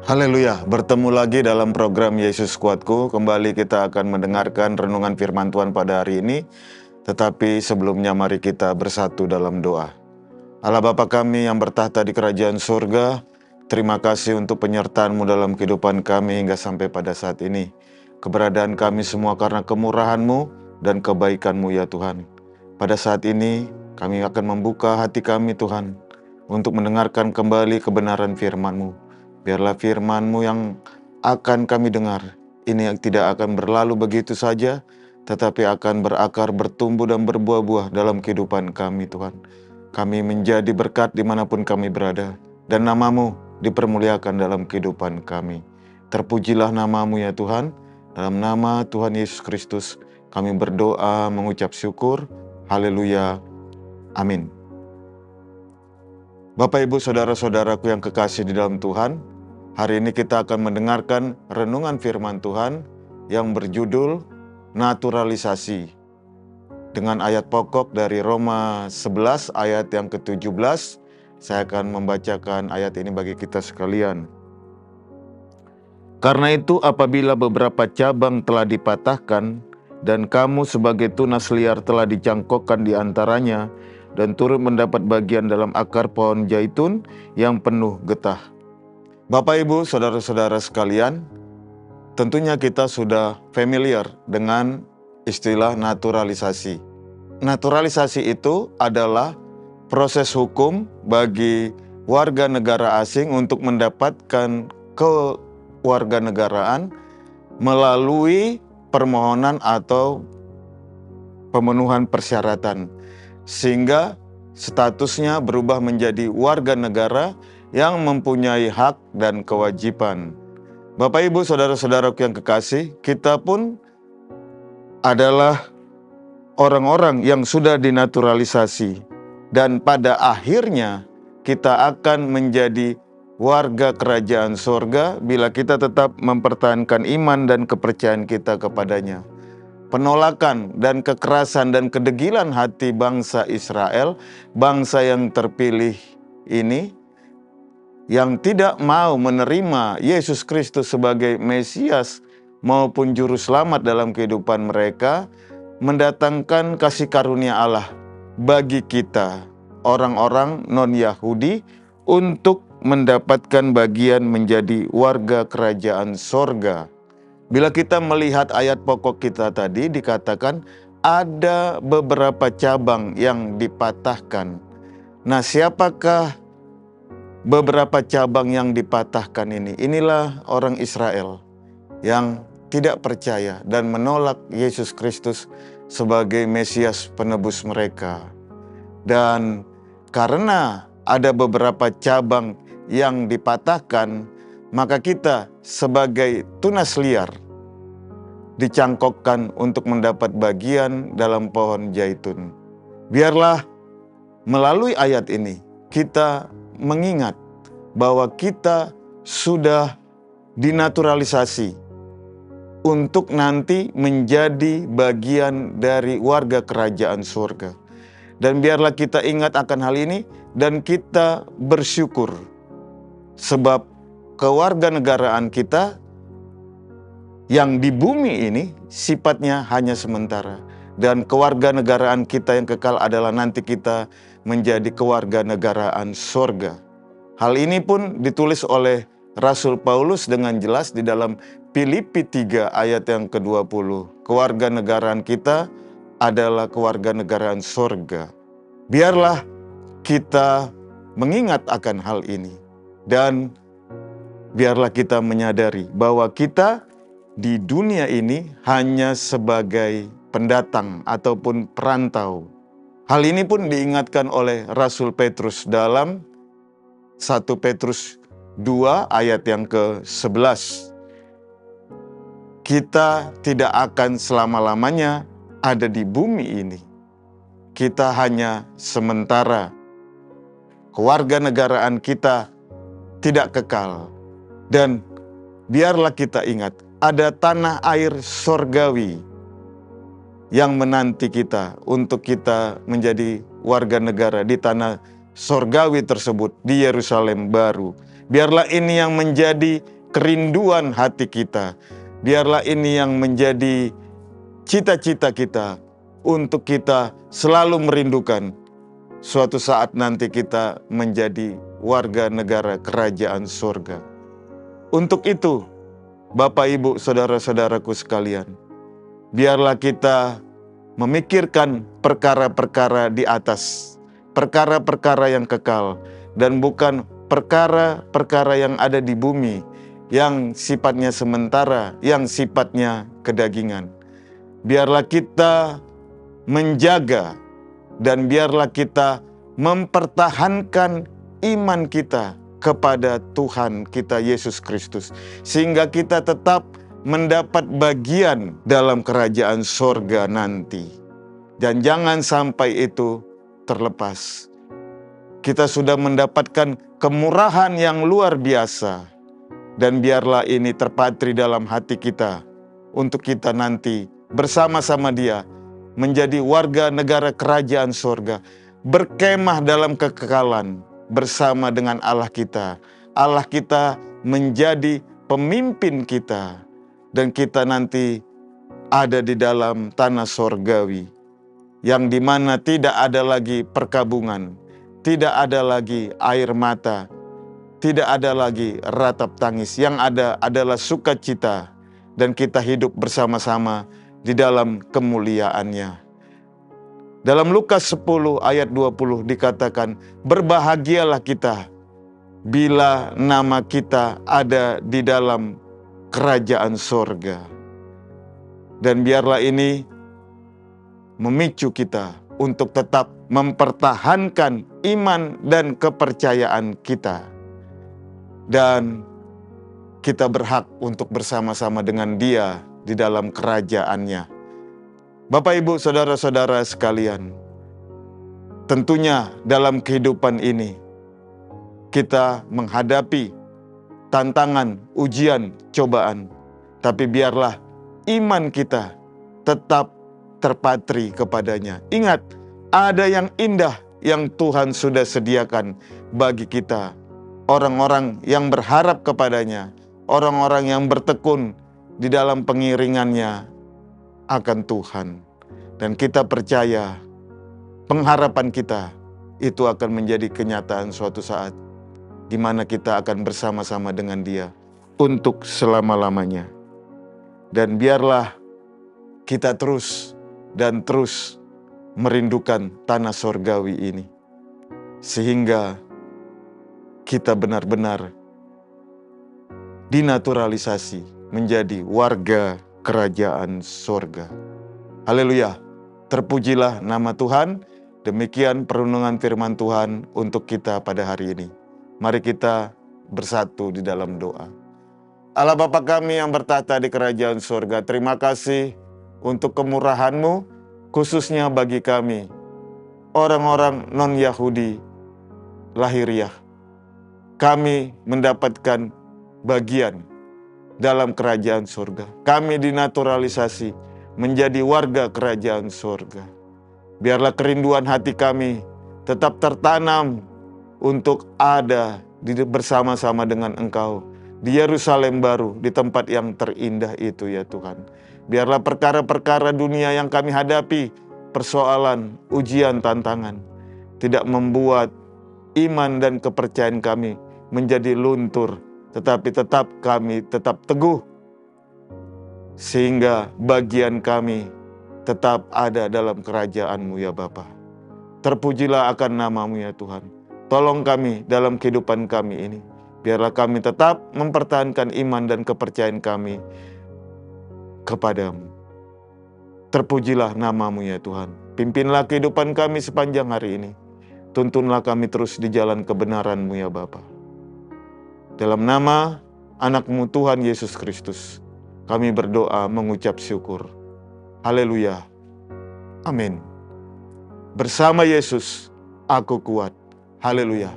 Haleluya, bertemu lagi dalam program Yesus Kuatku. Kembali kita akan mendengarkan renungan firman Tuhan pada hari ini. Tetapi sebelumnya mari kita bersatu dalam doa. Allah Bapa kami yang bertahta di kerajaan surga, terima kasih untuk penyertaan-Mu dalam kehidupan kami hingga sampai pada saat ini. Keberadaan kami semua karena kemurahan-Mu dan kebaikan-Mu ya Tuhan. Pada saat ini kami akan membuka hati kami Tuhan untuk mendengarkan kembali kebenaran firman-Mu. Biarlah firman-Mu yang akan kami dengar ini tidak akan berlalu begitu saja, tetapi akan berakar, bertumbuh dan berbuah-buah dalam kehidupan kami Tuhan. Kami menjadi berkat dimanapun kami berada, dan nama-Mu dipermuliakan dalam kehidupan kami. Terpujilah nama-Mu ya Tuhan. Dalam nama Tuhan Yesus Kristus kami berdoa mengucap syukur. Haleluya. Amin. Bapak, Ibu, Saudara-saudaraku yang kekasih di dalam Tuhan, hari ini kita akan mendengarkan renungan firman Tuhan yang berjudul naturalisasi. Dengan ayat pokok dari Roma 11 ayat yang ke-17, saya akan membacakan ayat ini bagi kita sekalian. Karena itu apabila beberapa cabang telah dipatahkan, dan kamu sebagai tunas liar telah dicangkokkan di antaranya, dan turut mendapat bagian dalam akar pohon zaitun yang penuh getah. Bapak, Ibu, Saudara-saudara sekalian, tentunya kita sudah familiar dengan istilah naturalisasi. Naturalisasi itu adalah proses hukum bagi warga negara asing untuk mendapatkan kewarganegaraan melalui permohonan atau pemenuhan persyaratan, sehingga statusnya berubah menjadi warga negara yang mempunyai hak dan kewajiban. Bapak, Ibu, Saudara-saudaraku yang kekasih, kita pun adalah orang-orang yang sudah dinaturalisasi, dan pada akhirnya kita akan menjadi warga kerajaan sorga bila kita tetap mempertahankan iman dan kepercayaan kita kepadanya. Penolakan dan kekerasan dan kedegilan hati bangsa Israel, bangsa yang terpilih ini, yang tidak mau menerima Yesus Kristus sebagai Mesias maupun Juru Selamat dalam kehidupan mereka, mendatangkan kasih karunia Allah bagi kita, orang-orang non-Yahudi, untuk mendapatkan bagian menjadi warga kerajaan sorga. Bila kita melihat ayat pokok kita tadi, dikatakan ada beberapa cabang yang dipatahkan. Nah, siapakah beberapa cabang yang dipatahkan ini? Inilah orang Israel yang tidak percaya dan menolak Yesus Kristus sebagai Mesias penebus mereka. Dan karena ada beberapa cabang yang dipatahkan, maka kita sebagai tunas liar dicangkokkan untuk mendapat bagian dalam pohon zaitun. Biarlah melalui ayat ini kita mengingat bahwa kita sudah dinaturalisasi untuk nanti menjadi bagian dari warga kerajaan surga. Dan biarlah kita ingat akan hal ini dan kita bersyukur, sebab kewarganegaraan kita yang di bumi ini sifatnya hanya sementara, dan kewarganegaraan kita yang kekal adalah nanti kita menjadi kewarganegaraan surga. Hal ini pun ditulis oleh Rasul Paulus dengan jelas di dalam Filipi 3 ayat yang ke-20. Kewarganegaraan kita adalah kewarganegaraan surga. Biarlah kita mengingat akan hal ini, dan biarlah kita menyadari bahwa kita di dunia ini hanya sebagai pendatang ataupun perantau. Hal ini pun diingatkan oleh Rasul Petrus dalam 1 Petrus 2 ayat yang ke-11. Kita tidak akan selama-lamanya ada di bumi ini. Kita hanya sementara. Kewarganegaraan kita tidak kekal. Dan biarlah kita ingat, ada tanah air sorgawi yang menanti kita untuk kita menjadi warga negara di tanah sorgawi tersebut, di Yerusalem baru, Biarlah ini yang menjadi kerinduan hati kita. Biarlah ini yang menjadi cita-cita kita untuk kita selalu merindukan suatu saat nanti kita menjadi warga negara kerajaan surga. Untuk itu, Bapak, Ibu, saudara-saudaraku sekalian, biarlah kita memikirkan perkara-perkara di atas, perkara-perkara yang kekal, dan bukan perkara-perkara yang ada di bumi, yang sifatnya sementara, yang sifatnya kedagingan. Biarlah kita menjaga dan biarlah kita mempertahankan iman kita kepada Tuhan kita Yesus Kristus, sehingga kita tetap mendapat bagian dalam kerajaan sorga nanti. Dan jangan sampai itu terlepas. Kita sudah mendapatkan kemurahan yang luar biasa. Dan biarlah ini terpatri dalam hati kita untuk kita nanti bersama-sama Dia menjadi warga negara kerajaan sorga, berkemah dalam kekekalan bersama dengan Allah kita. Allah kita menjadi pemimpin kita, dan kita nanti ada di dalam tanah sorgawi, yang dimana tidak ada lagi perkabungan, tidak ada lagi air mata, tidak ada lagi ratap tangis. Yang ada adalah sukacita, dan kita hidup bersama-sama di dalam kemuliaannya. Dalam Lukas 10 ayat 20 dikatakan, berbahagialah kita bila nama kita ada di dalam kerajaan sorga. Dan biarlah ini memicu kita untuk tetap mempertahankan iman dan kepercayaan kita. Dan kita berhak untuk bersama-sama dengan Dia di dalam kerajaannya. Bapak, Ibu, saudara-saudara sekalian, tentunya dalam kehidupan ini kita menghadapi tantangan, ujian, cobaan. Tapi biarlah iman kita tetap terpatri kepadanya. Ingat, ada yang indah yang Tuhan sudah sediakan bagi kita. Orang-orang yang berharap kepadanya, orang-orang yang bertekun di dalam pengiringannya akan Tuhan. Dan kita percaya pengharapan kita itu akan menjadi kenyataan suatu saat, di mana kita akan bersama-sama dengan Dia untuk selama-lamanya. Dan biarlah kita terus dan terus merindukan tanah sorgawi ini, sehingga kita benar-benar dinaturalisasi menjadi warga kerajaan sorga. Haleluya, terpujilah nama Tuhan. Demikian perundungan firman Tuhan untuk kita pada hari ini. Mari kita bersatu di dalam doa. Allah Bapa kami yang bertata di kerajaan sorga, terima kasih untuk kemurahan-Mu, khususnya bagi kami, orang-orang non-Yahudi lahiriah. Kami mendapatkan bagian dalam kerajaan sorga. Kami dinaturalisasi menjadi warga kerajaan sorga. Biarlah kerinduan hati kami tetap tertanam untuk ada bersama-sama dengan Engkau di Yerusalem baru, di tempat yang terindah itu ya Tuhan. Biarlah perkara-perkara dunia yang kami hadapi, persoalan, ujian, tantangan, tidak membuat iman dan kepercayaan kami menjadi luntur, tetapi kami tetap teguh, sehingga bagian kami tetap ada dalam kerajaan-Mu ya Bapa. Terpujilah akan nama-Mu ya Tuhan. Tolong kami dalam kehidupan kami ini. Biarlah kami tetap mempertahankan iman dan kepercayaan kami kepadamu. Terpujilah nama-Mu ya Tuhan. Pimpinlah kehidupan kami sepanjang hari ini. Tuntunlah kami terus di jalan kebenaran-Mu ya Bapa. Dalam nama anak-Mu Tuhan Yesus Kristus, kami berdoa mengucap syukur. Haleluya. Amin. Bersama Yesus, aku kuat. Haleluya.